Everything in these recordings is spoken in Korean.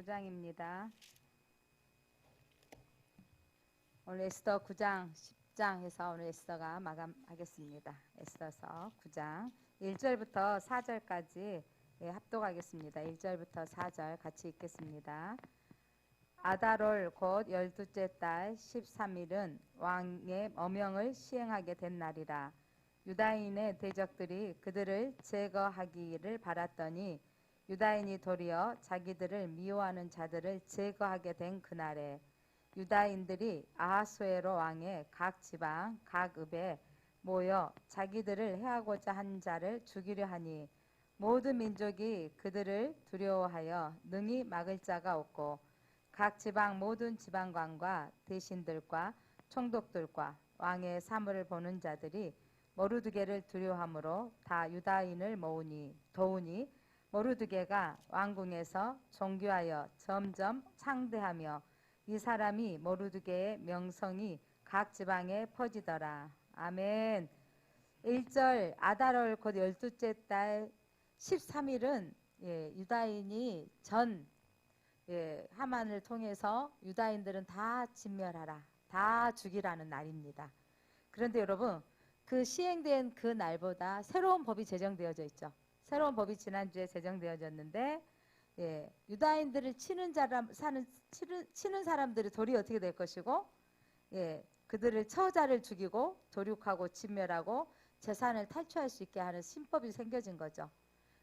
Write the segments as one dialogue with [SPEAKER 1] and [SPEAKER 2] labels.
[SPEAKER 1] 9장입니다. 오늘 에스더 9장, 10장 해서 오늘 에스더가 마감하겠습니다. 에스더서 9장 1절부터 4절까지 합독하겠습니다. 1절부터 4절 같이 읽겠습니다. 아달월 곧 12째 달 13일은 왕의 어명을 시행하게 된 날이라. 유다인의 대적들이 그들을 제거하기를 바랐더니 유다인이 도리어 자기들을 미워하는 자들을 제거하게 된 그날에 유다인들이 아하수에로 왕의 각 지방 각 읍에 모여 자기들을 해하고자 한 자를 죽이려 하니 모든 민족이 그들을 두려워하여 능히 막을 자가 없고 각 지방 모든 지방관과 대신들과 총독들과 왕의 사물을 보는 자들이 모르드게를 두려워하므로 다 유다인을 도우니 모르드게가 왕궁에서 종교하여 점점 창대하며 이 사람이 모르드게의 명성이 각 지방에 퍼지더라. 아멘. 1절 아달월 곧 12째 달 13일은 유다인이 하만을 통해서 유다인들은 다 진멸하라, 다 죽이라는 날입니다. 그런데 여러분, 그 시행된 그 날보다 새로운 법이 제정되어져 있죠. 새로운 법이 지난주에 제정되어졌는데 유다인들을 치는 사람들이 도리 어떻게 될 것이고 그들을 처자를 죽이고 도륙하고 진멸하고 재산을 탈취할 수 있게 하는 신법이 생겨진 거죠.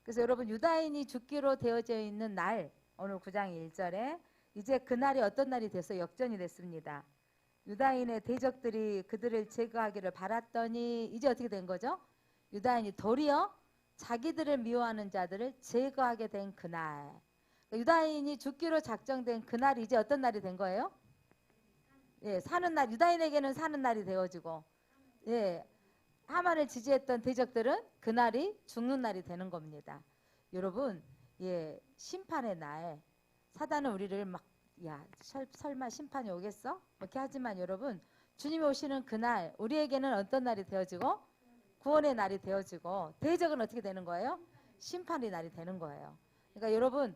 [SPEAKER 1] 그래서 여러분, 유다인이 죽기로 되어져 있는 날, 오늘 9장 1절에 이제 그날이 어떤 날이 돼서 역전이 됐습니다. 유다인의 대적들이 그들을 제거하기를 바랐더니 이제 어떻게 된 거죠? 유다인이 도리어 자기들을 미워하는 자들을 제거하게 된 그날, 유다인이 죽기로 작정된 그날이 이제 어떤 날이 된 거예요? 사는 날, 유다인에게는 사는 날이 되어지고 하만을 지지했던 대적들은 그날이 죽는 날이 되는 겁니다. 여러분, 심판의 날, 사단은 우리를 막 설마 심판이 오겠어? 이렇게 하지만 여러분, 주님이 오시는 그날 우리에게는 어떤 날이 되어지고 구원의 날이 되어지고 대적은 어떻게 되는 거예요? 심판의 날이 되는 거예요. 그러니까 여러분,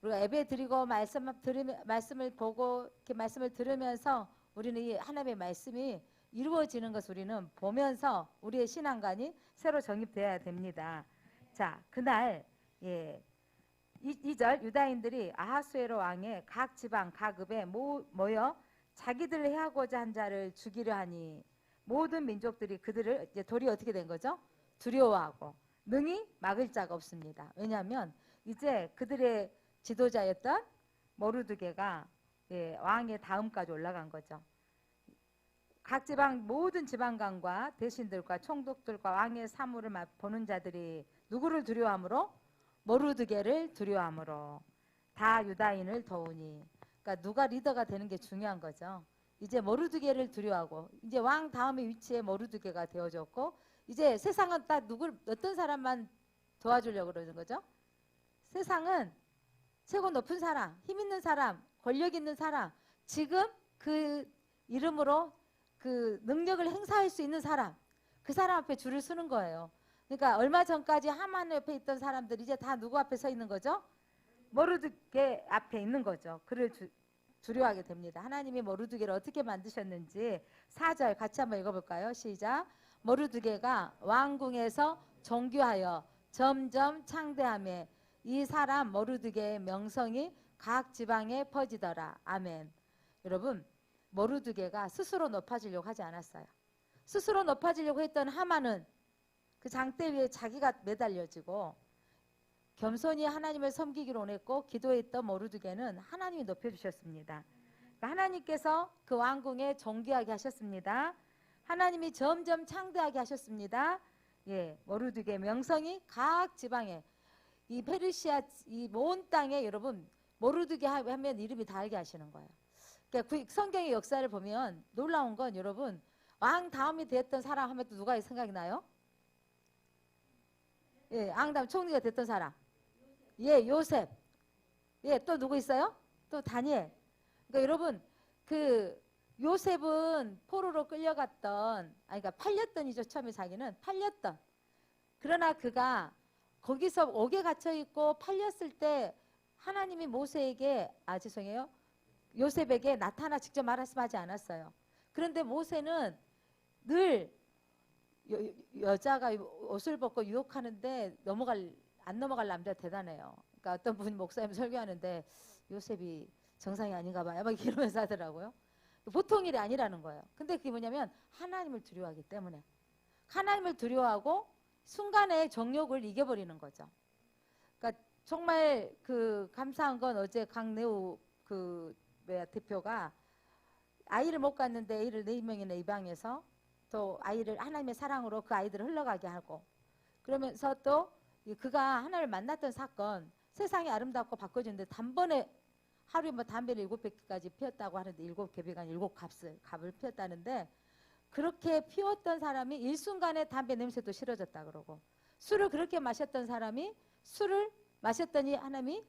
[SPEAKER 1] 우리가 예배 드리고 말씀을 보고 이렇게 말씀을 들으면서 우리는 이 하나님의 말씀이 이루어지는 것을 우리는 보면서 우리의 신앙관이 새로 정립되어야 됩니다. 자, 그날 2절 유다인들이 아하수에로 왕의 각 지방 각 읍에 모여 자기들을 해하고자 한 자를 죽이려 하니 모든 민족들이 그들을 이제 도리 어떻게 된 거죠? 두려워하고 능히 막을 자가 없습니다. 왜냐하면 이제 그들의 지도자였던 모르드게가 왕의 다음까지 올라간 거죠. 각 지방 모든 지방관과 대신들과 총독들과 왕의 사물을 보는 자들이 누구를 두려워함으로? 모르드게를 두려워함으로 다 유다인을 도우니. 그러니까 누가 리더가 되는 게 중요한 거죠. 이제 모르드게를 두려워하고 이제 왕 다음의 위치에 모르드게가 되어졌고 이제 세상은 딱 어떤 사람만 도와주려고 그러는 거죠? 세상은 최고 높은 사람, 힘 있는 사람, 권력 있는 사람, 지금 그 이름으로 그 능력을 행사할 수 있는 사람, 그 사람 앞에 줄을 서는 거예요. 그러니까 얼마 전까지 하만 옆에 있던 사람들이 이제 다 누구 앞에 서 있는 거죠? 모르드게 앞에 있는 거죠. 그를 두려워하게 됩니다. 하나님이 모르드게를 어떻게 만드셨는지 4절 같이 한번 읽어볼까요? 시작. 모르드게가 왕궁에서 종교하여 점점 창대하며 이 사람 모르드게의 명성이 각 지방에 퍼지더라. 아멘. 여러분, 모르드게가 스스로 높아지려고 하지 않았어요. 스스로 높아지려고 했던 하만은 그 장대 위에 자기가 매달려지고 겸손히 하나님을 섬기기로 원했고 기도했던 모르드게는 하나님이 높여주셨습니다. 그러니까 하나님께서 그 왕궁에 존귀하게 하셨습니다. 하나님이 점점 창대하게 하셨습니다. 모르드게 명성이 각 지방에 이 페르시아 이 온 땅에 여러분 모르드게 하면 이름이 다 알게 하시는 거예요. 그러니까 성경의 역사를 보면 놀라운 건 여러분 왕 다음이 되었던 사람 하면 또 누가 생각이 나요? 왕 다음 총리가 됐던 사람. 요셉. 또 누구 있어요? 또 다니엘. 그러니까 여러분 그 요셉은 포로로 끌려갔던 그러니까 팔렸던이죠. 처음에 자기는 팔렸던. 그러나 그가 거기서 옥에 갇혀 있고 팔렸을 때 하나님이 모세에게, 죄송해요. 요셉에게 나타나 직접 말씀하지 않았어요. 그런데 모세는 늘 여자가 옷을 벗고 유혹하는데 안 넘어갈 남자 대단해요. 그러니까 어떤 분이 목사님 설교하는데 요셉이 정상이 아닌가 봐요. 막 이러면서 하더라고요. 보통 일이 아니라는 거예요. 근데 그게 뭐냐면 하나님을 두려워하기 때문에. 하나님을 두려워하고 순간에 정욕을 이겨버리는 거죠. 그러니까 정말 그 감사한 건 어제 강내우 대표가 아이를 못 갖는데 애를 4명이나 입양해서 또 아이를 하나님의 사랑으로 그 아이들을 흘러가게 하고, 그러면서 또 그가 하나님을 만났던 사건, 세상이 아름답고 바꿔주는데 단번에 하루에 뭐 담배를 7개까지 피웠다고 하는데 7개비가 아니라 7갑을 피웠다는데, 그렇게 피웠던 사람이 일순간에 담배 냄새도 싫어졌다 그러고, 술을 그렇게 마셨던 사람이 술을 마셨더니 하나님이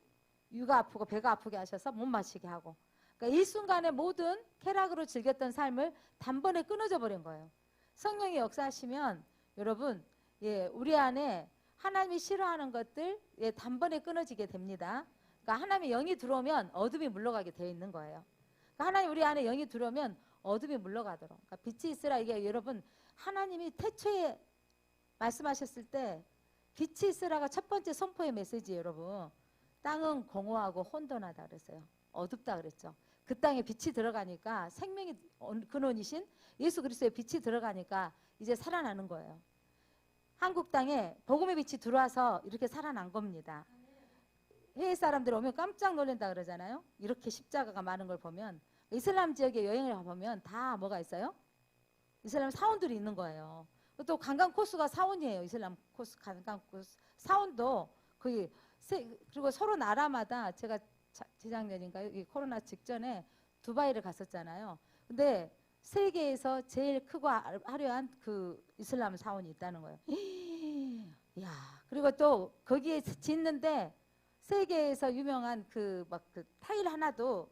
[SPEAKER 1] 위가 아프고 배가 아프게 하셔서 못 마시게 하고, 그러니까 일순간에 모든 쾌락으로 즐겼던 삶을 단번에 끊어져 버린 거예요. 성령이 역사하시면 여러분, 우리 안에 하나님이 싫어하는 것들 단번에 끊어지게 됩니다. 그러니까 하나님의 영이 들어오면 어둠이 물러가게 되어 있는 거예요. 그러니까 하나님 우리 안에 영이 들어오면 어둠이 물러가도록. 그러니까 빛이 있으라, 이게 여러분 하나님이 태초에 말씀하셨을 때 빛이 있으라가 첫 번째 선포의 메시지예요. 여러분, 땅은 공허하고 혼돈하다 그랬어요. 어둡다 그랬죠. 그 땅에 빛이 들어가니까 생명의 근원이신 예수 그리스도의 빛이 들어가니까 이제 살아나는 거예요. 한국 땅에 복음의 빛이 들어와서 이렇게 살아난 겁니다. 해외 사람들 오면 깜짝 놀란다 그러잖아요. 이렇게 십자가가 많은 걸 보면. 이슬람 지역에 여행을 가보면 다 뭐가 있어요? 이슬람 사원들이 있는 거예요. 또 관광 코스가 사원이에요. 이슬람 코스, 관광 코스. 사원도 거의 그리고 서로 나라마다, 제가 재작년인가요? 이 코로나 직전에 두바이를 갔었잖아요. 근데 세계에서 제일 크고 화려한 그 이슬람 사원이 있다는 거예요. 야, 그리고 또 거기에 짓는데 세계에서 유명한 그 타일 하나도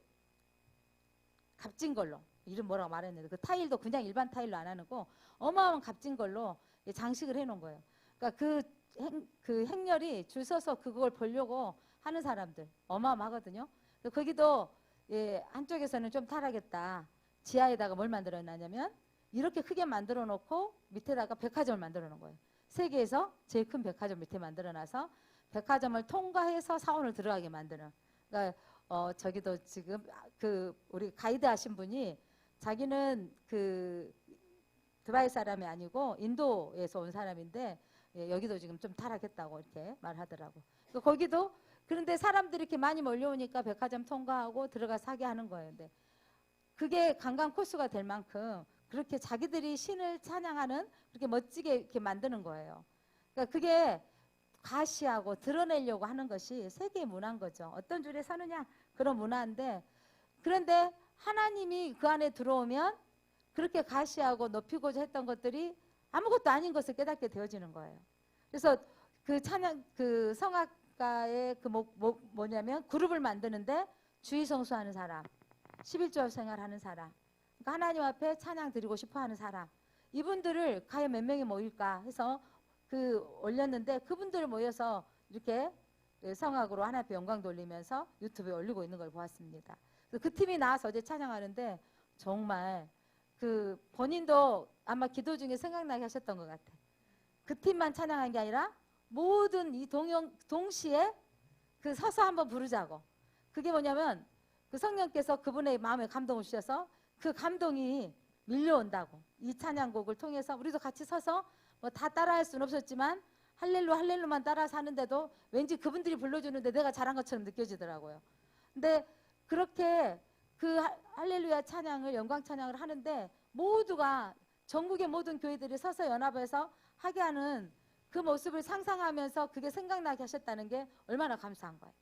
[SPEAKER 1] 값진 걸로, 이름 뭐라고 말했는데 그 타일도 그냥 일반 타일로 안 하고 어마어마한 값진 걸로 장식을 해놓은 거예요. 그러니까 그 행렬이 줄 서서 그걸 보려고 하는 사람들 어마어마하거든요. 거기도 한쪽에서는 좀 타락했다. 지하에다가 뭘 만들어 놨냐면 이렇게 크게 만들어 놓고 밑에다가 백화점을 만들어 놓은 거예요. 세계에서 제일 큰 백화점 밑에 만들어 놔서 백화점을 통과해서 사원을 들어가게 만드는. 그러니까 저기도 지금 우리 가이드 하신 분이 자기는 그 두바이 사람이 아니고 인도에서 온 사람인데 여기도 지금 좀 타락했다고 이렇게 말하더라고. 거기도 그런데 사람들이 이렇게 많이 몰려오니까 백화점 통과하고 들어가 사게 하는 거예요. 근데 그게 관광 코스가 될 만큼 그렇게 자기들이 신을 찬양하는 그렇게 멋지게 이렇게 만드는 거예요. 그러니까 그게 과시하고 드러내려고 하는 것이 세계의 문화인 거죠. 어떤 줄에 서느냐 그런 문화인데, 그런데 하나님이 그 안에 들어오면 그렇게 과시하고 높이고자 했던 것들이 아무것도 아닌 것을 깨닫게 되어지는 거예요. 그래서 그 찬양, 그 성악가의 뭐냐면 그룹을 만드는데 주의성수하는 사람, 11조 생활하는 사람, 그러니까 하나님 앞에 찬양 드리고 싶어하는 사람, 이분들을 과연 몇 명이 모일까 해서 올렸는데 그분들 모여서 이렇게 성악으로 하나님 앞에 영광 돌리면서 유튜브에 올리고 있는 걸 보았습니다. 그 팀이 나와서 어제 찬양하는데 정말 본인도 아마 기도 중에 생각나게 하셨던 것 같아. 그 팀만 찬양한 게 아니라 모든 이 동시에 서서 한번 부르자고. 그게 뭐냐면 그 성령께서 그분의 마음에 감동을 주셔서 그 감동이 밀려온다고. 이 찬양곡을 통해서 우리도 같이 서서 뭐 다 따라할 수는 없었지만 할렐루만 따라서 하는데도 왠지 그분들이 불러주는데 내가 잘한 것처럼 느껴지더라고요. 근데 그렇게 그 할렐루야 찬양을, 영광 찬양을 하는데 모두가 전국의 모든 교회들이 서서 연합해서 하게 하는 그 모습을 상상하면서 그게 생각나게 하셨다는 게 얼마나 감사한 거예요.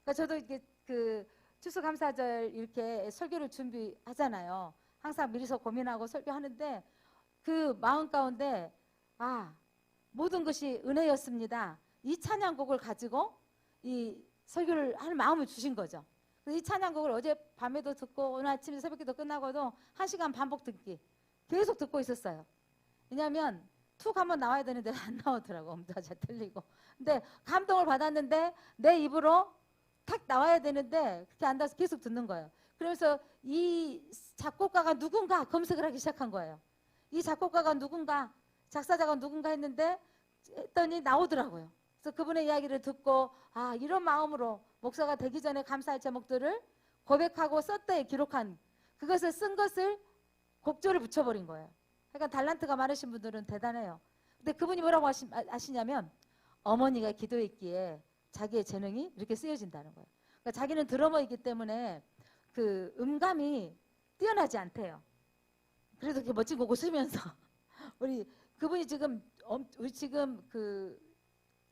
[SPEAKER 1] 그러니까 저도 이렇게 추수감사절 이렇게 설교를 준비하잖아요. 항상 미리서 고민하고 설교하는데 그 마음 가운데 모든 것이 은혜였습니다. 이 찬양곡을 가지고 이 설교를 할 마음을 주신 거죠. 이 찬양곡을 어제 밤에도 듣고 오늘 아침 새벽기도 끝나고도 1시간 반복 듣기 계속 듣고 있었어요. 왜냐하면 툭 한번 나와야 되는데 안 나오더라고. 엄두가 잘 틀리고. 근데 감동을 받았는데 내 입으로 탁 나와야 되는데 그렇게 안 나와서 계속 듣는 거예요. 그래서 이 작곡가가 누군가 검색을 하기 시작한 거예요. 이 작곡가가 누군가, 작사자가 누군가 했더니 나오더라고요. 그래서 그분의 이야기를 듣고 아, 이런 마음으로 목사가 되기 전에 감사할 제목들을 고백하고 썼다에 기록한 그것을 쓴 것을 곡조를 붙여버린 거예요. 그러니까 달란트가 많으신 분들은 대단해요. 근데 그분이 뭐라고 하시냐면 어머니가 기도했기에 자기의 재능이 이렇게 쓰여진다는 거예요. 그러니까 자기는 드러머이기 때문에 그 음감이 뛰어나지 않대요. 그래도 이렇게 멋진 곡을 쓰면서 우리 그분이 지금 그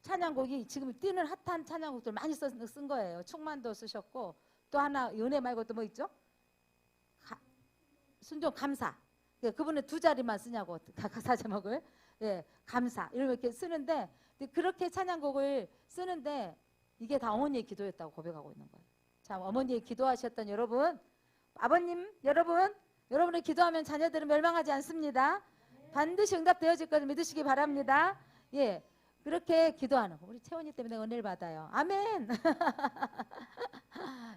[SPEAKER 1] 찬양곡이 지금 뛰는 핫한 찬양곡들 많이 쓴 거예요. 충만도 쓰셨고 또 하나 은혜 말고 또 뭐 있죠? 순종 감사. 예, 그분은 두 자리만 쓰냐고 가사 제목을. 예, 감사 이렇게 쓰는데 그렇게 찬양곡을 쓰는데 이게 다 어머니의 기도였다고 고백하고 있는 거예요. 자, 어머니의 기도하셨던 여러분, 아버님 여러분, 여러분의 기도하면 자녀들은 멸망하지 않습니다. 반드시 응답되어질 것을 믿으시기 바랍니다. 예, 그렇게 기도하는 거. 우리 채원이 때문에 은혜를 받아요. 아멘.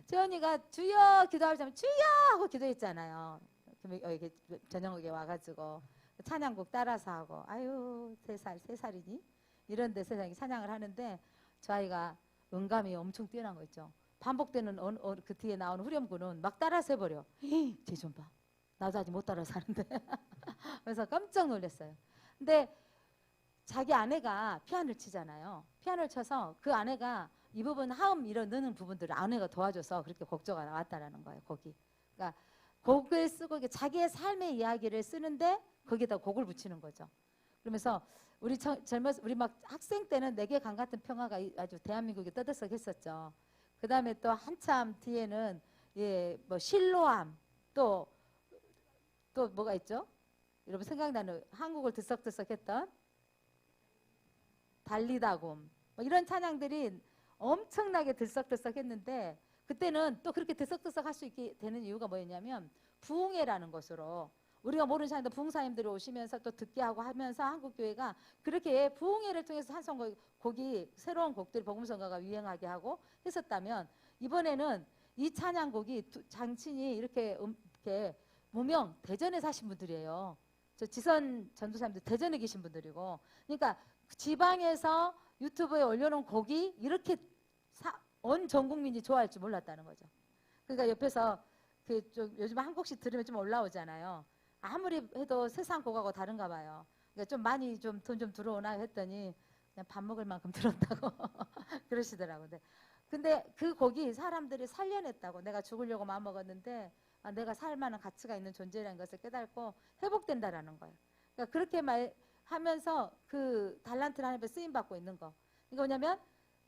[SPEAKER 1] 채원이가 주여 기도할 때 주여 하고 기도했잖아요. 이렇게 저녁에 와가지고 찬양곡 따라서 하고 아유 3살이니? 이런데 세상에 찬양을 하는데 저 아이가 음감이 엄청 뛰어난 거 있죠. 반복되는 그 뒤에 나오는 후렴구는 막 따라서 해버려. 쟤 좀 봐. 나도 아직 못 따라서 하는데. 그래서 깜짝 놀랐어요. 근데 자기 아내가 피아노를 치잖아요. 피아노를 쳐서 그 아내가 이 부분 하음 이런 넣는 부분들을 아내가 도와줘서 그렇게 곡조가 나왔다라는 거예요. 곡이. 그러니까 곡을 쓰고 자기의 삶의 이야기를 쓰는데 거기에다 곡을 붙이는 거죠. 그러면서 우리 막 학생 때는 내게 강 같은 평화가 아주 대한민국에 떠들썩했었죠. 그 다음에 또 한참 뒤에는 예, 뭐 실로암 또 뭐가 있죠? 여러분 생각나는 한국을 들썩들썩했던 달리다곰 뭐 이런 찬양들이 엄청나게 들썩들썩했는데 그때는 또 그렇게 들썩들썩 할 수 있게 되는 이유가 뭐였냐면 부흥회라는 것으로 우리가 모르는 사람들 부흥사님들이 오시면서 또 듣게 하고 하면서 한국교회가 그렇게 부흥회를 통해서 찬송곡이 새로운 곡들이 복음성가가 유행하게 하고 했었다면 이번에는 이 찬양곡이 장친이 이렇게 무명 대전에 사신 분들이에요. 저 지선 전도사님들 대전에 계신 분들이고 그러니까 지방에서 유튜브에 올려놓은 곡이 이렇게 온 전 국민이 좋아할 줄 몰랐다는 거죠. 그러니까 옆에서 좀 요즘 한국식 들으면 좀 올라오잖아요. 아무리 해도 세상 곡하고 다른가 봐요. 그러니까 좀 많이 좀 돈 좀 들어오나 했더니 그냥 밥 먹을 만큼 들었다고 그러시더라고요. 근데 그 곡이 사람들이 살려냈다고 내가 죽으려고 마음먹었는데 내가 살 만한 가치가 있는 존재라는 것을 깨닫고 회복된다라는 거예요. 그러니까 그렇게 말하면서 그 달란트를 하나님께 쓰임받고 있는 거. 이거 뭐냐면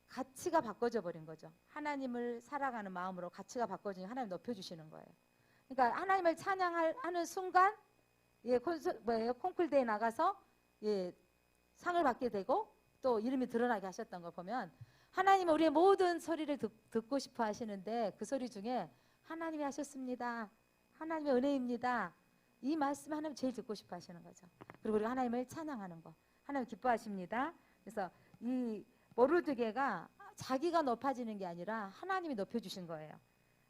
[SPEAKER 1] 가치가 바꿔져 버린 거죠. 하나님을 살아가는 마음으로 가치가 바꿔지니 하나님 높여주시는 거예요. 그러니까 하나님을 찬양하는 순간 예, 콩쿨대에 나가서 예, 상을 받게 되고 또 이름이 드러나게 하셨던 걸 보면 하나님은 우리의 모든 소리를 듣고 싶어 하시는데 그 소리 중에 하나님이 하셨습니다. 하나님의 은혜입니다. 이 말씀 하나님 제일 듣고 싶어 하시는 거죠. 그리고 우리가 하나님을 찬양하는 거. 하나님 기뻐하십니다. 그래서 이 모르드게가 자기가 높아지는 게 아니라 하나님이 높여주신 거예요.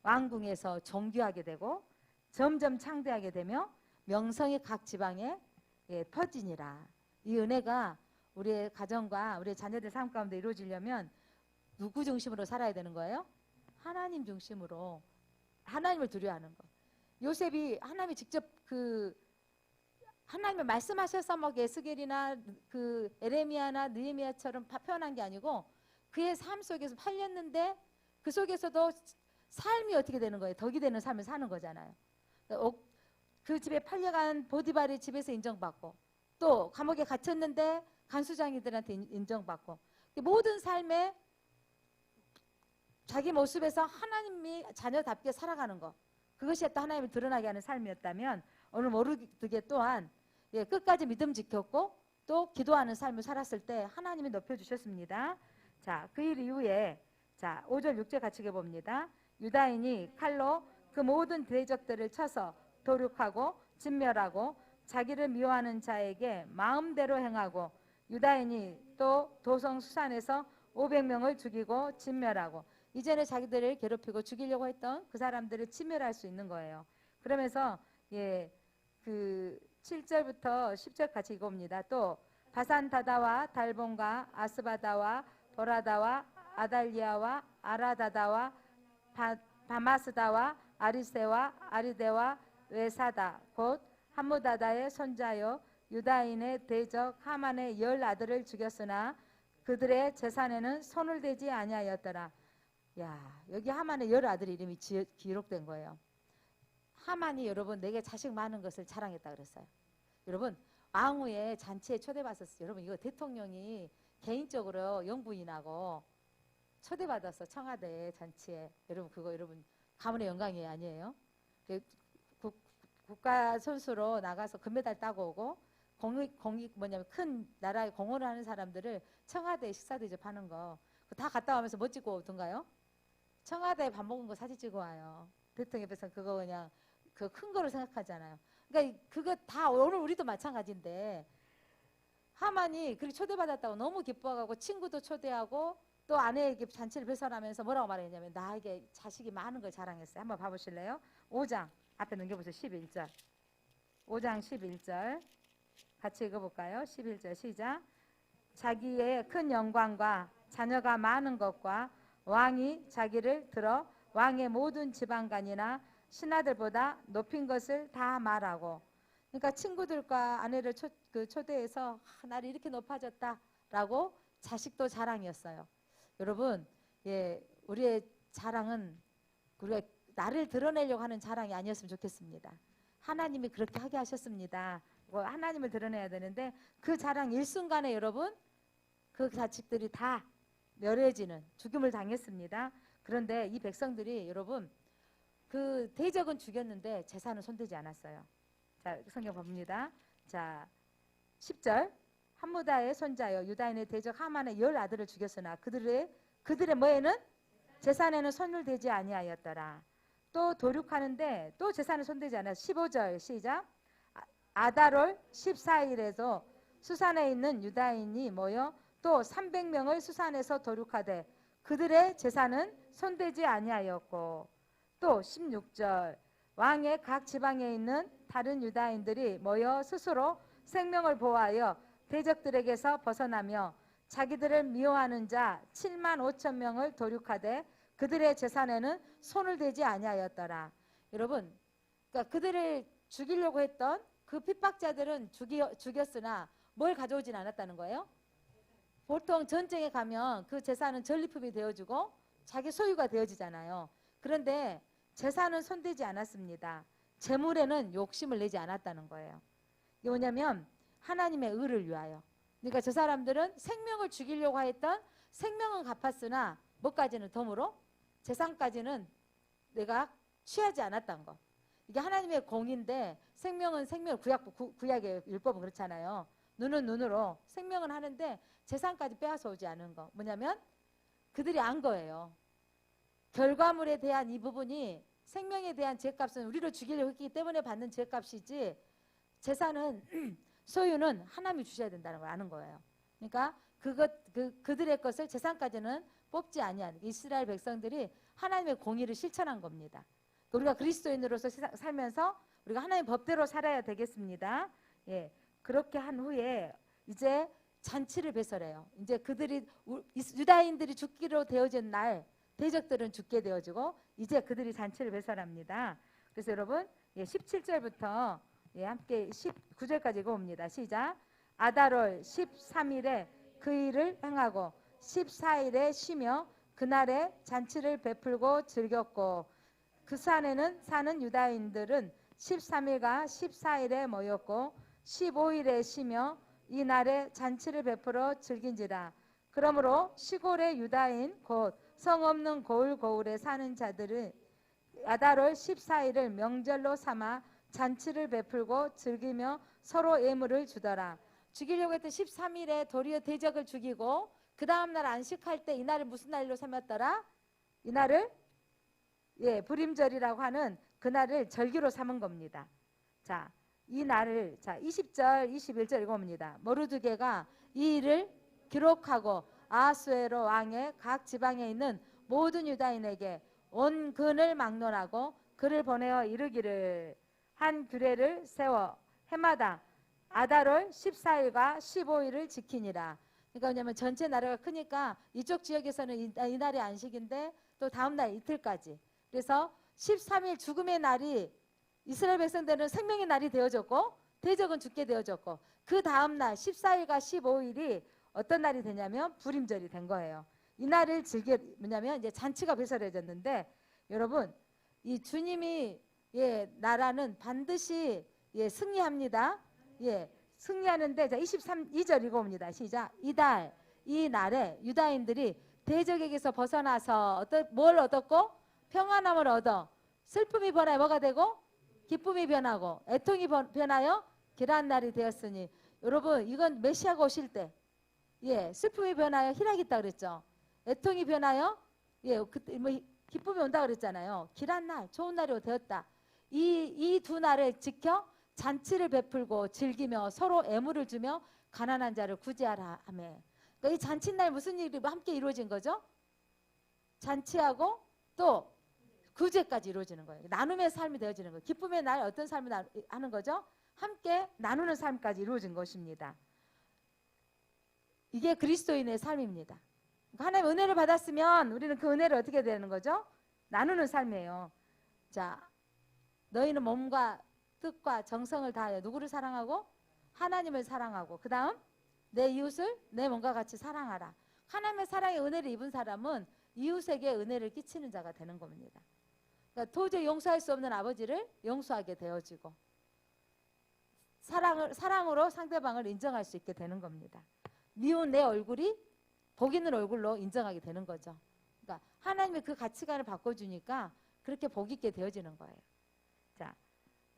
[SPEAKER 1] 왕궁에서 존귀하게 되고 점점 창대하게 되며 명성이 각 지방에 예, 퍼지니라. 이 은혜가 우리의 가정과 우리의 자녀들 삶 가운데 이루어지려면 누구 중심으로 살아야 되는 거예요? 하나님 중심으로 하나님을 두려워하는 거. 요셉이 하나님이 직접 하나님이 말씀하셔서 뭐 에스겔이나 그 에레미야나 느헤미야처럼 표현한 게 아니고 그의 삶 속에서 팔렸는데 그 속에서도 삶이 어떻게 되는 거예요? 덕이 되는 삶을 사는 거잖아요. 그 집에 팔려간 보디발의 집에서 인정받고 또 감옥에 갇혔는데 간수장이들한테 인정받고 모든 삶에 자기 모습에서 하나님이 자녀답게 살아가는 것 그것이 또 하나님을 드러나게 하는 삶이었다면 오늘 모르드게 또한 예, 끝까지 믿음 지켰고 또 기도하는 삶을 살았을 때 하나님이 높여주셨습니다. 자, 그 일 이후에 자 5절 6절 같이 읽어봅니다. 유다인이 칼로 그 모든 대적들을 쳐서 도륙하고 진멸하고 자기를 미워하는 자에게 마음대로 행하고 유다인이 또 도성 수산에서 500명을 죽이고 진멸하고 이전에 자기들을 괴롭히고 죽이려고 했던 그 사람들을 치멸할 수 있는 거예요. 그러면서 예, 그 7절부터 10절 같이 읽어봅니다. 또 바산다다와 달본과 아스바다와 보라다와 아달리아와 아라다다와 바마스다와 아리세와 아리데와 외사다 곧 함무다다의 손자요 유다인의 대적 하만의 10 아들을 죽였으나 그들의 재산에는 손을 대지 아니하였더라. 야, 여기 하만의 10 아들 이름이 기록된 거예요. 하만이 여러분 내게 자식 많은 것을 자랑했다 그랬어요. 여러분 왕후의 잔치에 초대받았어요. 여러분 이거 대통령이 개인적으로 영부인하고 초대받았어. 청와대 잔치에. 여러분 그거 여러분 가문의 영광이 아니에요? 국가 선수로 나가서 금메달 따고 오고 공익 뭐냐면 큰 나라에 공헌을 하는 사람들을 청와대에 식사 대접하는 거 다 갔다 오면서 뭐 찍고 오던가요? 청와대에 밥 먹은 거 사진 찍어 와요. 대통령 옆에서 그거 그냥 그 큰 거로 생각하잖아요. 그러니까 그거 다 오늘 우리도 마찬가지인데 하만이 그렇게 초대받았다고 너무 기뻐하고 친구도 초대하고 또 아내에게 잔치를 배설하면서 뭐라고 말했냐면 나에게 자식이 많은 걸 자랑했어요. 한번 봐보실래요? 5장 앞에 넘겨보세요. 11절 5장 11절 같이 읽어볼까요? 11절 시작. 자기의 큰 영광과 자녀가 많은 것과 왕이 자기를 들어 왕의 모든 지방간이나 신하들보다 높인 것을 다 말하고 그러니까 친구들과 아내를 초대해서 나를 이렇게 높아졌다라고 자식도 자랑이었어요. 여러분 예, 우리의 자랑은 우리가 나를 드러내려고 하는 자랑이 아니었으면 좋겠습니다. 하나님이 그렇게 하게 하셨습니다. 하나님을 드러내야 되는데 그 자랑 일순간에 여러분 그 자식들이 다 멸해지는 죽임을 당했습니다. 그런데 이 백성들이 여러분 그 대적은 죽였는데 재산은 손대지 않았어요. 자 성경 봅니다. 자 10절 함무다의 손자여 유다인의 대적 하만의 10 아들을 죽였으나 그들의 뭐에는 재산에는 손을 대지 아니하였더라. 또 도륙하는데 또 재산을 손대지 않았어요. 15절 시작. 아달월 14일에도 수산에 있는 유다인이 모여 또 300명을 수산에서 도륙하되 그들의 재산은 손대지 아니하였고 또 16절 왕의 각 지방에 있는 다른 유다인들이 모여 스스로 생명을 보호하여 대적들에게서 벗어나며 자기들을 미워하는 자 7만 5천 명을 도륙하되 그들의 재산에는 손을 대지 아니하였더라. 여러분 그러니까 그들을 죽이려고 했던 그 핍박자들은 죽였으나 뭘 가져오진 않았다는 거예요? 보통 전쟁에 가면 그 재산은 전리품이 되어주고 자기 소유가 되어지잖아요. 그런데 재산은 손대지 않았습니다. 재물에는 욕심을 내지 않았다는 거예요. 이게 뭐냐면 하나님의 의를 위하여. 그러니까 저 사람들은 생명을 죽이려고 했던 생명은 갚았으나 뭐까지는 덤으로 재산까지는 내가 취하지 않았던 거. 이게 하나님의 공인데 생명은 생명, 구약의 율법은 그렇잖아요. 눈은 눈으로 생명은 하는데 재산까지 빼앗아 오지 않은 거. 뭐냐면 그들이 안 거예요. 결과물에 대한 이 부분이 생명에 대한 죄값은 우리를 죽이려고 했기 때문에 받는 죄값이지 재산은 소유는 하나님이 주셔야 된다는 걸 아는 거예요. 그러니까 그들의 것을 재산까지는 뽑지 아니한 이스라엘 백성들이 하나님의 공의를 실천한 겁니다. 우리가 그리스도인으로서 살면서 우리가 하나님의 법대로 살아야 되겠습니다. 예, 그렇게 한 후에 이제 잔치를 배설해요. 이제 그들이 유다인들이 죽기로 되어진 날 대적들은 죽게 되어지고 이제 그들이 잔치를 배설합니다. 그래서 여러분 17절부터 함께 19절까지 읽어봅니다. 시작. 아달월 13일에 그 일을 행하고 14일에 쉬며 그날에 잔치를 베풀고 즐겼고 그 산에는 사는 유다인들은 13일과 14일에 모였고 15일에 쉬며 이 날에 잔치를 베풀어 즐긴지라. 그러므로 시골의 유다인 곧 성 없는 고을에 사는 자들은 아달월 14일을 명절로 삼아 잔치를 베풀고 즐기며 서로 예물을 주더라. 죽이려고 했던 13일에 도리어 대적을 죽이고 그 다음날 안식할 때 이날을 무슨 날로 삼았더라? 이날을 불임절이라고 하는 그날을 절기로 삼은 겁니다. 자, 이 날을 20절 21절 읽어봅니다. 모르드게가 이 일을 기록하고 아하수에로 왕의 각 지방에 있는 모든 유다인에게 온 근을 막론하고 그를 보내어 이르기를 한 규례를 세워 해마다 아달월 14일과 15일을 지키니라. 그러니까 왜냐면 전체 나라가 크니까 이쪽 지역에서는 이 날이 안식인데 또 다음 날 이틀까지. 그래서 13일 죽음의 날이 이스라엘 백성들은 생명의 날이 되어졌고 대적은 죽게 되어졌고 그 다음 날 14일과 15일이 어떤 날이 되냐면 불임절이 된 거예요. 이 날을 뭐냐면 이제 잔치가 배설해졌는데 여러분 이 주님이 나라는 반드시 승리합니다. 승리하는데 자 23절 읽어봅니다. 시작. 이 날에 유다인들이 대적에게서 벗어나서 뭘 얻었고 평안함을 얻어 슬픔이 변하여 뭐가 되고 기쁨이 변하고 애통이 변하여 길한 날이 되었으니 여러분 이건 메시아가 오실 때 슬픔이 변하여 희락이 있다 그랬죠. 애통이 변하여 기쁨이 온다 그랬잖아요. 길한 날 좋은 날이 되었다. 이 두 날을 지켜 잔치를 베풀고 즐기며 서로 애물을 주며 가난한 자를 구제하라 하며 그러니까 이 잔치날 무슨 일이 함께 이루어진 거죠? 잔치하고 또 구제까지 이루어지는 거예요. 나눔의 삶이 되어지는 거예요. 기쁨의 날 어떤 삶을 하는 거죠? 함께 나누는 삶까지 이루어진 것입니다. 이게 그리스도인의 삶입니다. 하나님의 은혜를 받았으면 우리는 그 은혜를 어떻게 되는 거죠? 나누는 삶이에요. 자, 너희는 몸과 뜻과 정성을 다하여 누구를 사랑하고? 하나님을 사랑하고 그 다음 내 이웃을 내 몸과 같이 사랑하라. 하나님의 사랑의 은혜를 입은 사람은 이웃에게 은혜를 끼치는 자가 되는 겁니다. 그러니까 도저히 용서할 수 없는 아버지를 용서하게 되어지고 사랑으로 상대방을 인정할 수 있게 되는 겁니다. 미운 내 얼굴이 복 있는 얼굴로 인정하게 되는 거죠. 그러니까 하나님이 그 가치관을 바꿔주니까 그렇게 복 있게 되어지는 거예요. 자,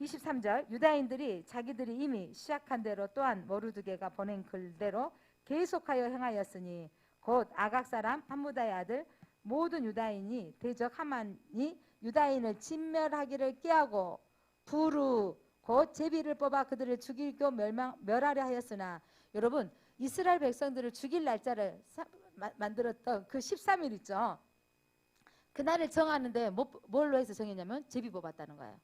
[SPEAKER 1] 23절 유다인들이 자기들이 이미 시작한 대로 또한 모르드게가 보낸 글대로 계속하여 행하였으니 곧 아각 사람 함무다의 아들 모든 유다인이 대적 하만이 유다인을 진멸하기를 꾀하고 부르 곧 제비를 뽑아 그들을 죽이고 멸하려 하였으나 여러분 이스라엘 백성들을 죽일 날짜를 만들었던 그 13일 있죠. 그날을 정하는데 뭘로 해서 정했냐면 제비 뽑았다는 거예요.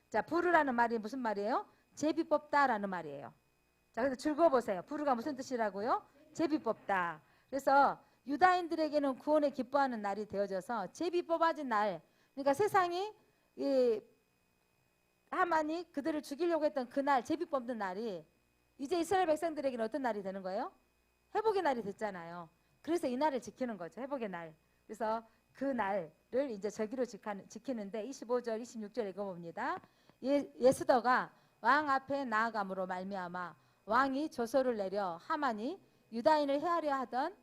[SPEAKER 1] 자, 부르라는 말이 무슨 말이에요? 제비 뽑다라는 말이에요. 자, 그래서 즐거워보세요. 부르가 무슨 뜻이라고요? 제비 뽑다. 그래서 유다인들에게는 구원에 기뻐하는 날이 되어져서 제비 뽑아진 날, 그러니까 세상이 하만이 그들을 죽이려고 했던 그날 제비 뽑는 날이 이제 이스라엘 백성들에게는 어떤 날이 되는 거예요? 회복의 날이 됐잖아요. 그래서 이 날을 지키는 거죠. 회복의 날. 그래서 그 날을 이제 절기로 지키는데 25절 26절 읽어봅니다. 예스더가 왕 앞에 나아감으로 말미암아 왕이 조서를 내려 하만이 유다인을 해하려 하던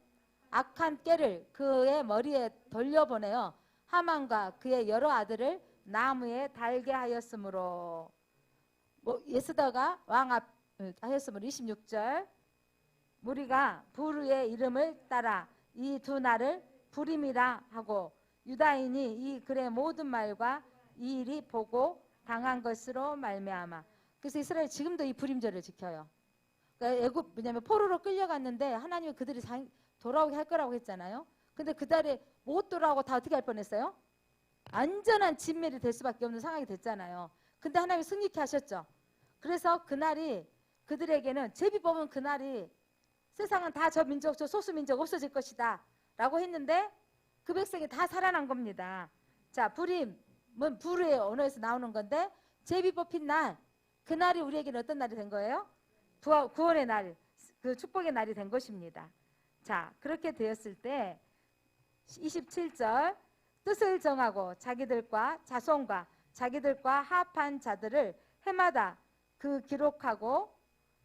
[SPEAKER 1] 악한 꾀를 그의 머리에 돌려보내어 하만과 그의 여러 아들을 나무에 달게 하였으므로 예스더가 왕 앞 하였으므로 26절 무리가 부르의 이름을 따라 이 두 날을 불임이라 하고 유다인이 이 글의 모든 말과 이 일이 보고 당한 것으로 말미암아. 그래서 이스라엘 지금도 이 불임절을 지켜요. 그러니까 애굽 왜냐하면 포로로 끌려갔는데 하나님이 그들이 돌아오게 할 거라고 했잖아요. 근데 그달에 못 돌아오고 다 어떻게 할 뻔했어요? 안전한 진멸이 될 수밖에 없는 상황이 됐잖아요. 근데 하나님이 승리케 하셨죠. 그래서 그날이 그들에게는 제비 뽑은 그날이 세상은 다 저 민족 저 소수민족 없어질 것이다 라고 했는데 그 백성이 다 살아난 겁니다. 자, 불임은 부르의 언어에서 나오는 건데 제비 뽑힌 날, 그날이 우리에게는 어떤 날이 된 거예요? 구원의 날, 그 축복의 날이 된 것입니다. 자, 그렇게 되었을 때 27절 뜻을 정하고 자기들과 자손과 자기들과 합한 자들을 해마다 그 기록하고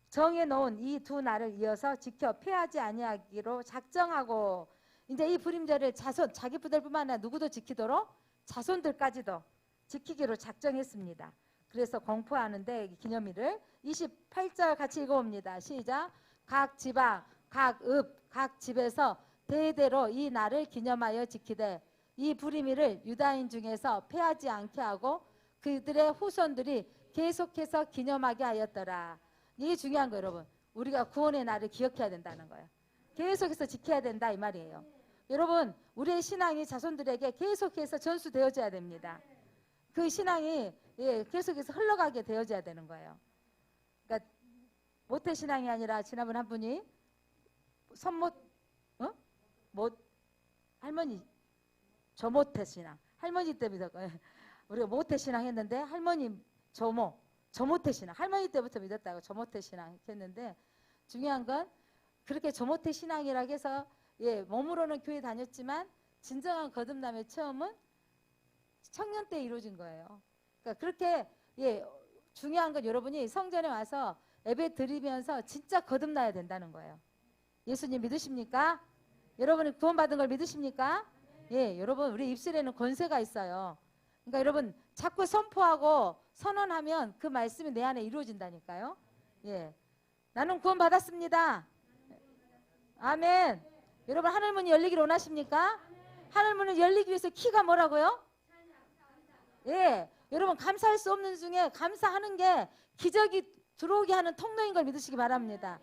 [SPEAKER 1] 정해놓은 이 두 날을 이어서 지켜 피하지 아니하기로 작정하고 이제 이 불임절을 자기 부들뿐만 아니라 누구도 지키도록 자손들까지도 지키기로 작정했습니다. 그래서 공포하는데 기념일을 28절 같이 읽어봅니다. 시작. 각 지방, 각 읍, 각 집에서 대대로 이 날을 기념하여 지키되 이 불임일을 유다인 중에서 패하지 않게 하고 그들의 후손들이 계속해서 기념하게 하였더라. 이게 중요한 거예요, 여러분. 우리가 구원의 날을 기억해야 된다는 거예요. 계속해서 지켜야 된다 이 말이에요. 여러분 우리의 신앙이 자손들에게 계속해서 전수되어져야 됩니다. 그 신앙이 계속해서 흘러가게 되어져야 되는 거예요. 그러니까 모태신앙이 아니라 지난번 한 분이 할머니 저모태신앙 할머니 때부터 우리가 모태신앙 했는데 할머니 저모태신앙 할머니 때부터 믿었다고 저모태신앙 했는데 중요한 건 그렇게 저모태신앙이라고 해서 몸으로는 교회 다녔지만 진정한 거듭남의 체험은 청년 때 이루어진 거예요. 그러니까 그렇게 중요한 건 여러분이 성전에 와서 예배 드리면서 진짜 거듭나야 된다는 거예요. 예수님 믿으십니까? 여러분이 구원받은 걸 믿으십니까? 여러분 우리 입술에는 권세가 있어요. 그러니까 여러분 자꾸 선포하고 선언하면 그 말씀이 내 안에 이루어진다니까요. 나는 구원받았습니다. 아멘. 여러분 하늘문이 열리기를 원하십니까? 하늘문을 열리기 위해서 키가 뭐라고요? 여러분 감사할 수 없는 중에 감사하는 게 기적이 들어오게 하는 통로인 걸 믿으시기 바랍니다.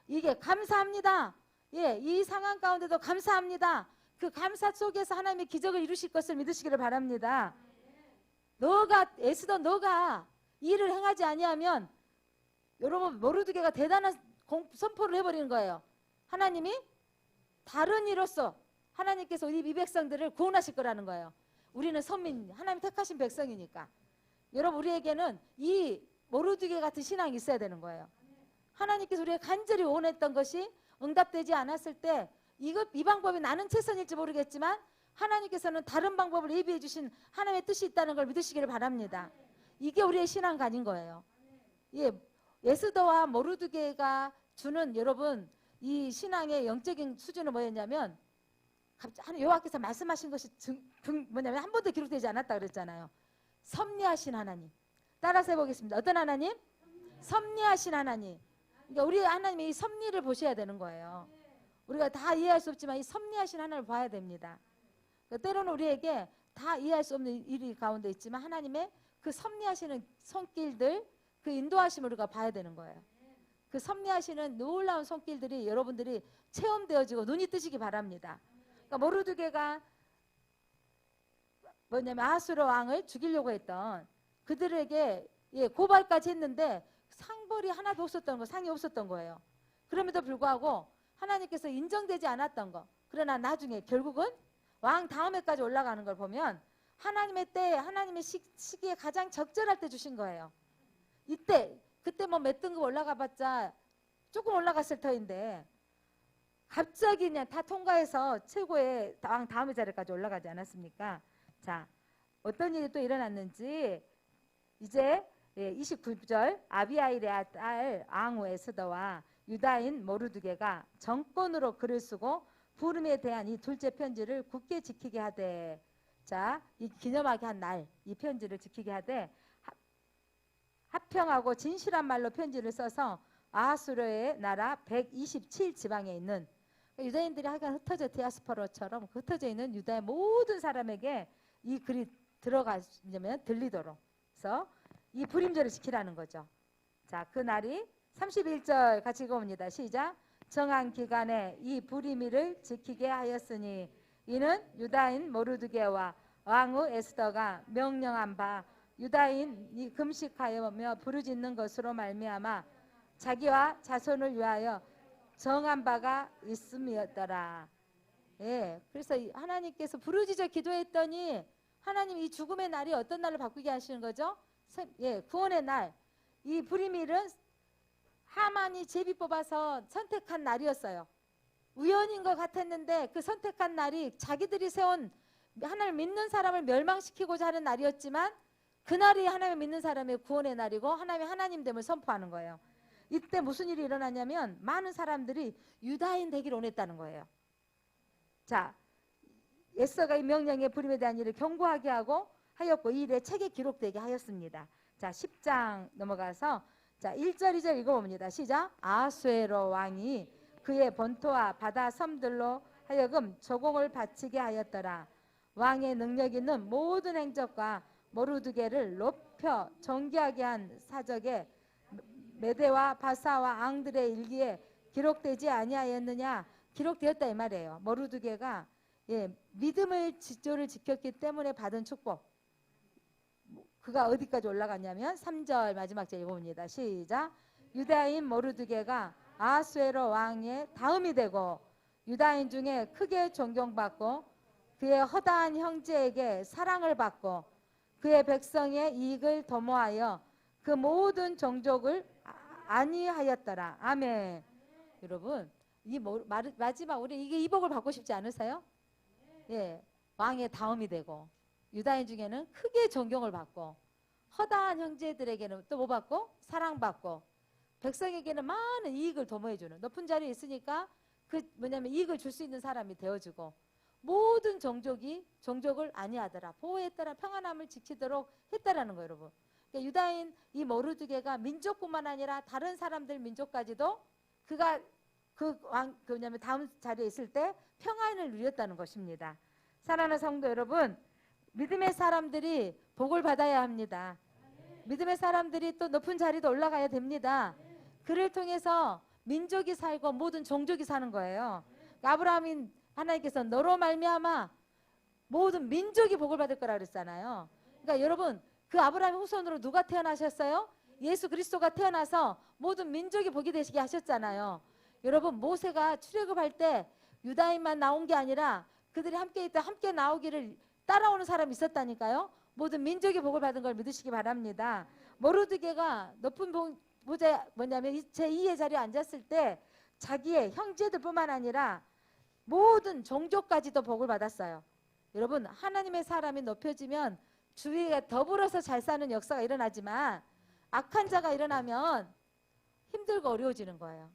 [SPEAKER 1] 이게 감사합니다. 이 상황 가운데도 감사합니다. 그 감사 속에서 하나님의 기적을 이루실 것을 믿으시기를 바랍니다. 애쓰던 너가 일을 행하지 아니하면 여러분 모르드게가 대단한 선포를 해버리는 거예요. 하나님이 다른 이로써 하나님께서 이 백성들을 구원하실 거라는 거예요. 우리는 선민, 하나님 택하신 백성이니까. 여러분 우리에게는 이 모르드게 같은 신앙이 있어야 되는 거예요. 하나님께서 우리가 간절히 원했던 것이 응답되지 않았을 때 이 방법이 나는 최선일지 모르겠지만 하나님께서는 다른 방법을 예비해 주신 하나님의 뜻이 있다는 걸 믿으시기를 바랍니다. 이게 우리의 신앙관인 거예요. 에스더와 모르드게가 주는 여러분 이 신앙의 영적인 수준은 뭐였냐면 여호와께서 말씀하신 것이 뭐냐면 한 번도 기록되지 않았다 그랬잖아요. 섭리하신 하나님. 따라서 해보겠습니다. 어떤 하나님? 섭리하신 하나님. 그러니까 우리 하나님의 이 섭리를 보셔야 되는 거예요. 우리가 다 이해할 수 없지만 이 섭리하신 하나님을 봐야 됩니다. 그러니까 때로는 우리에게 다 이해할 수 없는 일이 가운데 있지만 하나님의 그 섭리하시는 손길들, 그 인도하심을 우리가 봐야 되는 거예요. 그 섭리하시는 놀라운 손길들이 여러분들이 체험되어지고 눈이 뜨시기 바랍니다. 그러니까 모르드게가 뭐냐면 아하수르 왕을 죽이려고 했던 그들에게 고발까지 했는데 상벌이 하나도 없었던 거, 상이 없었던 거예요. 그럼에도 불구하고 하나님께서 인정되지 않았던 거. 그러나 나중에 결국은 왕 다음에까지 올라가는 걸 보면 하나님의 때에 하나님의 시기에 가장 적절할 때 주신 거예요. 그때 뭐 몇 등급 올라가 봤자 조금 올라갔을 터인데 갑자기 그냥 다 통과해서 최고의 왕 다음의 자리까지 올라가지 않았습니까? 자, 어떤 일이 또 일어났는지 이제 29절 아비하일의 딸 앙후 에스더와 유다인 모르드게가 정권으로 글을 쓰고 부름에 대한 이 둘째 편지를 굳게 지키게 하되 자, 이 기념하게 한 날 이 편지를 지키게 하되 합평하고 진실한 말로 편지를 써서 아하수르의 나라 127 지방에 있는 유다인들이 하여간 흩어져 디아스포라처럼 흩어져 있는 유다의 모든 사람에게 이 글이 들어가려면 들리도록 그래서 이 불임절을 지키라는 거죠. 자, 그 날이 31절 같이 읽어봅니다. 시작. 정한 기간에 이 불임일을 지키게 하였으니 이는 유다인 모르드게와 왕후 에스더가 명령한 바 유다인이 금식하여며 부르짖는 것으로 말미암아 자기와 자손을 위하여 정한 바가 있음이었더라. 그래서 하나님께서 부르짖어 기도했더니 하나님 이 죽음의 날이 어떤 날로 바꾸게 하시는 거죠? 구원의 날. 이 불임일은 하만이 제비 뽑아서 선택한 날이었어요. 우연인 것 같았는데 그 선택한 날이 자기들이 세운 하나님을 믿는 사람을 멸망시키고자 하는 날이었지만 그날이 하나님을 믿는 사람의 구원의 날이고 하나님의 하나님됨을 선포하는 거예요. 이때 무슨 일이 일어나냐면 많은 사람들이 유다인 되기를 원했다는 거예요. 자, 에스더가 이 명령의 불임에 대한 일을 경고하게 하고 하였고 이 일에 책에 기록되게 하였습니다. 자, 10장 넘어가서 자 1절 2절 읽어봅니다. 시작. 아하수에로 왕이 그의 본토와 바다 섬들로 하여금 조공을 바치게 하였더라. 왕의 능력 있는 모든 행적과 모르드게를 높여 존귀하게 한 사적에 메대와 바사와 앙들의 일기에 기록되지 아니하였느냐. 기록되었다 이 말이에요. 모르드게가 예, 믿음을 지조를 지켰기 때문에 받은 축복. 그가 어디까지 올라갔냐면 3절 마지막 절 읽어봅니다. 시작. 유다인 모르드게가 아하수에로 왕의 다음이 되고 유다인 중에 크게 존경받고 그의 허다한 형제에게 사랑을 받고 그의 백성의 이익을 도모하여 그 모든 종족을 안위하였더라. 아멘. 여러분, 마지막 우리 이게 이 복을 받고 싶지 않으세요? 예, 왕의 다음이 되고 유다인 중에는 크게 존경을 받고 허다한 형제들에게는 또 뭐 받고? 사랑받고 백성에게는 많은 이익을 도모해주는 높은 자리에 있으니까 그 뭐냐면 이익을 줄 수 있는 사람이 되어주고 모든 종족을 안위하더라, 보호했더라, 평안함을 지키도록 했다라는 거예요, 여러분. 그러니까 유다인 이 모르드게가 민족뿐만 아니라 다른 사람들 민족까지도 그가 뭐냐면 다음 자리에 있을 때 평안을 누렸다는 것입니다. 사랑하는 성도 여러분, 믿음의 사람들이 복을 받아야 합니다. 믿음의 사람들이 또 높은 자리도 올라가야 됩니다. 그를 통해서 민족이 살고 모든 종족이 사는 거예요. 아브라함인 하나님께서 너로 말미암아 모든 민족이 복을 받을 거라 그랬잖아요. 그러니까 여러분, 그 아브라함의 후손으로 누가 태어나셨어요? 예수 그리스도가 태어나서 모든 민족이 복이 되시게 하셨잖아요. 여러분, 모세가 출애굽할 때 유다인만 나온 게 아니라 그들이 함께 있다 함께 나오기를 따라오는 사람이 있었다니까요. 모든 민족이 복을 받은 걸 믿으시기 바랍니다. 모르드게가 높은 보좌 뭐냐면 제2의 자리에 앉았을 때 자기의 형제들뿐만 아니라 모든 종족까지도 복을 받았어요. 여러분, 하나님의 사람이 높여지면 주위에 더불어서 잘 사는 역사가 일어나지만 악한 자가 일어나면 힘들고 어려워지는 거예요.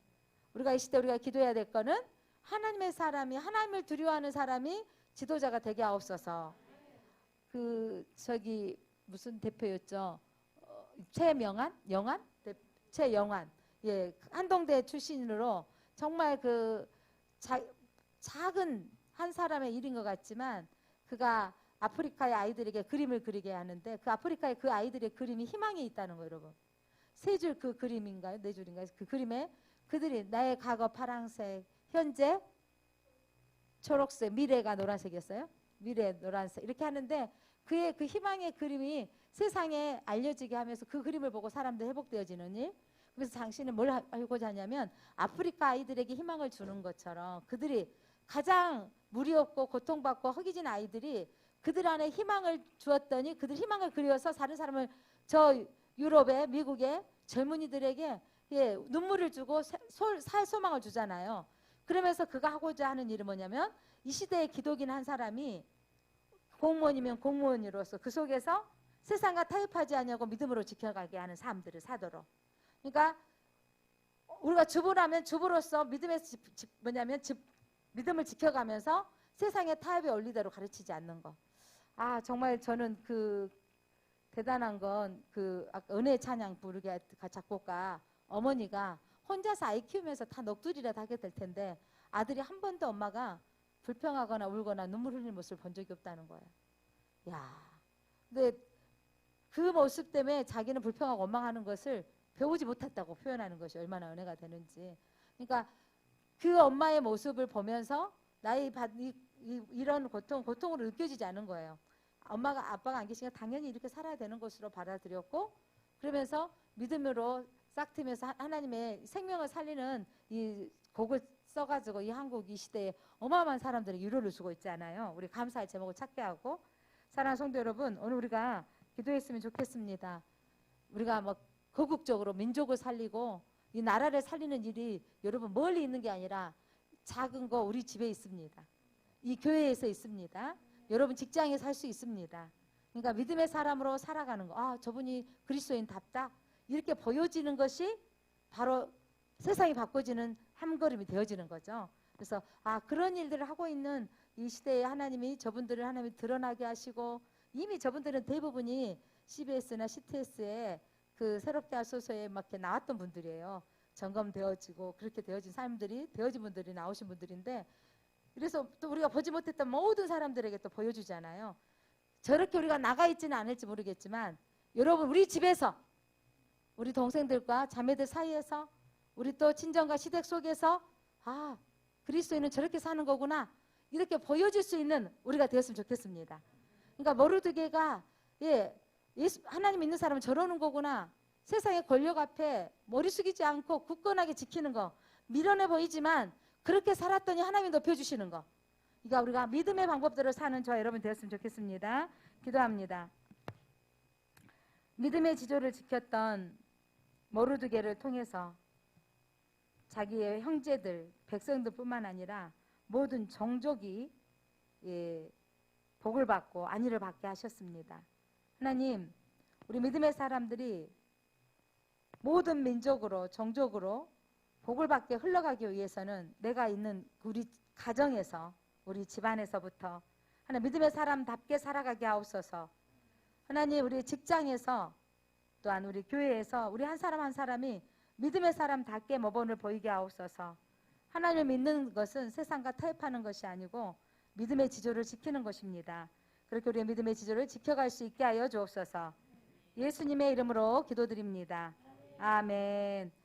[SPEAKER 1] 우리가 이 시대 우리가 기도해야 될 거는 하나님의 사람이, 하나님을 두려워하는 사람이 지도자가 되게 하옵소서. 무슨 대표였죠? 최영환? 예, 한동대 출신으로 정말 작은 한 사람의 일인 것 같지만 그가 아프리카의 아이들에게 그림을 그리게 하는데 그 아프리카의 그 아이들의 그림이 희망이 있다는 거예요, 여러분. 세 줄 그 그림인가요? 네 줄인가요? 그 그림에 그들이 나의 과거 파란색, 현재 초록색, 미래가 노란색이었어요. 미래 노란색 이렇게 하는데 그의 그 희망의 그림이 세상에 알려지게 하면서 그 그림을 보고 사람들 회복되어지는 일. 그래서 당신은 뭘 하고자 하냐면 아프리카 아이들에게 희망을 주는 것처럼 그들이 가장 무리 없고 고통받고 허기진 아이들이 그들 안에 희망을 주었더니 그들 희망을 그려서 다른 사람을 저 유럽에 미국의 젊은이들에게 예, 눈물을 주고 살 소망을 주잖아요. 그러면서 그가 하고자 하는 일은 뭐냐면 이 시대의 기독인 한 사람이 공무원이면 공무원으로서 그 속에서 세상과 타협하지 않냐고 믿음으로 지켜가게 하는 삶들을 사도록. 그러니까 우리가 주부라면 주부로서 믿음을 지켜가면서 세상의 타협에 올리대로 가르치지 않는 거. 아, 정말 저는 대단한 건 은혜 찬양 부르게 작곡가 어머니가 혼자서 아이 키우면서 다 넋두리라도 하게 될 텐데 아들이 한 번도 엄마가 불평하거나 울거나 눈물 흘리는 모습을 본 적이 없다는 거예요. 야, 근데 그 모습 때문에 자기는 불평하고 원망하는 것을 배우지 못했다고 표현하는 것이 얼마나 은혜가 되는지. 그러니까 그 엄마의 모습을 보면서 이런 고통으로 느껴지지 않은 거예요. 아빠가 안 계시니까 당연히 이렇게 살아야 되는 것으로 받아들였고 그러면서 믿음으로 싹 트면서 하나님의 생명을 살리는 이 곡을 써가지고 이 한국 이 시대에 어마어마한 사람들에게 위로를 주고 있잖아요. 우리 감사할 제목을 찾게 하고. 사랑하는 성도 여러분, 오늘 우리가 기도했으면 좋겠습니다. 우리가 뭐 거국적으로 민족을 살리고 이 나라를 살리는 일이 여러분 멀리 있는 게 아니라 작은 거 우리 집에 있습니다. 이 교회에서 있습니다. 여러분 직장에서 할 수 있습니다. 그러니까 믿음의 사람으로 살아가는 거. 아, 저분이 그리스도인답다. 이렇게 보여지는 것이 바로 세상이 바꿔지는 한 걸음이 되어지는 거죠. 그래서 그런 일들을 하고 있는 이 시대에 하나님이 저분들을 하나님이 드러나게 하시고 이미 저분들은 대부분이 CBS나 CTS에 그 새롭게 할 소서에 막 이렇게 나왔던 분들이에요. 점검되어지고 그렇게 되어진 되어진 분들이 나오신 분들인데 그래서 또 우리가 보지 못했던 모든 사람들에게 또 보여주잖아요. 저렇게 우리가 나가 있지는 않을지 모르겠지만 여러분 우리 집에서 우리 동생들과 자매들 사이에서 우리 또 친정과 시댁 속에서 그리스도인은 저렇게 사는 거구나. 이렇게 보여줄 수 있는 우리가 되었으면 좋겠습니다. 그러니까 모르드게가 하나님 믿는 사람은 저러는 거구나. 세상의 권력 앞에 머리 숙이지 않고 굳건하게 지키는 거 미련해 보이지만 그렇게 살았더니 하나님이 높여주시는 거. 그러니까 우리가 믿음의 방법대로 사는 저와 여러분 되었으면 좋겠습니다. 기도합니다. 믿음의 지조를 지켰던 모르드게를 통해서 자기의 형제들, 백성들뿐만 아니라 모든 종족이 복을 받고 안위를 받게 하셨습니다. 하나님, 우리 믿음의 사람들이 모든 민족으로, 종족으로 복을 받게 흘러가기 위해서는 내가 있는 우리 가정에서, 우리 집안에서부터 하나님 믿음의 사람답게 살아가게 하옵소서. 하나님, 우리 직장에서 또한 우리 교회에서 우리 한 사람 한 사람이 믿음의 사람답게 모범을 보이게 하옵소서. 하나님을 믿는 것은 세상과 타협하는 것이 아니고 믿음의 지조를 지키는 것입니다. 그렇게 우리의 믿음의 지조를 지켜갈 수 있게 하여 주옵소서. 예수님의 이름으로 기도드립니다. 아멘.